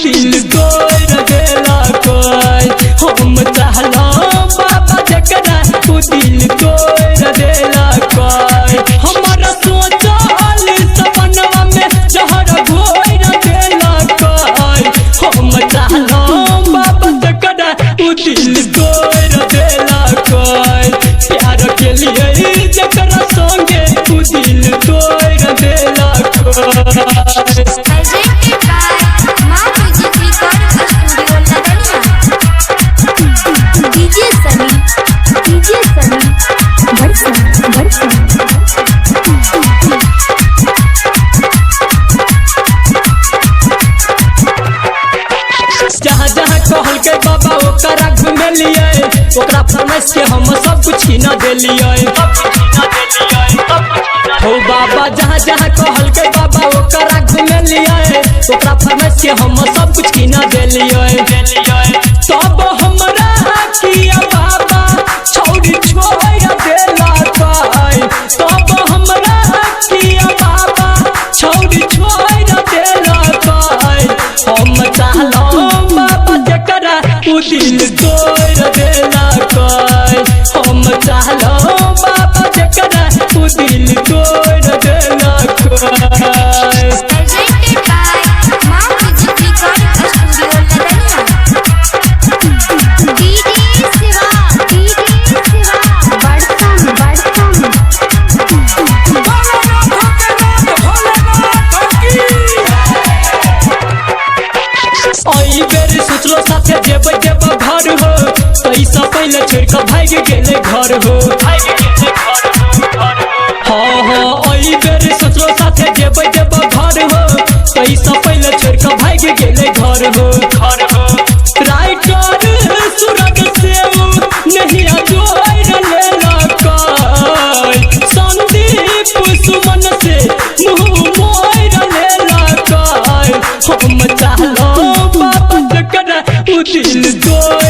दिल तोड़ देला कोई हम चाहला बाबा जकरा दिल तोड़ देला कोई हमारा सोचल सपनवा में जहर घोर देला कोई हम चाहला बाबा जकरा दिल तोड़ देला कोई प्यार के लिए जकरा संगे दिल तोड़ देला कोई जहाँ जहाँ कहल के बाबा ओकरा घूमे लिए ओकरा फरमाइश के हम सब कुछ न दिलिए हो बाबा जहाँ जहाँ कहल के बाबा ओकरा घूमे लिए ओकरा फरमाइश के हम सब कुछ न दिलिए तब हमरा किया बाबा छोड़ी छोड़ देला कोई तब हमरा किया बाबा छोड़ी छोड़ देला कोई हम चाहला दिल तोड़ देला कोई हम चाहला बाबा जकरा दिल तोड़ देला कोई बेर सोचलो साथे जेब जेब घर हो पैसा पहले छोड़ के भाग गेले घर हो हाँ बेर सोचलो साथे जेब जेब घर हो पैसा पहले छोड़ के भाग गेले घर हो राइटर सूरज से नहीं जोड़ लेला कोई संदीप सुमन से मुँह मोड़ लेला कोई हम चाहला दिल तोड़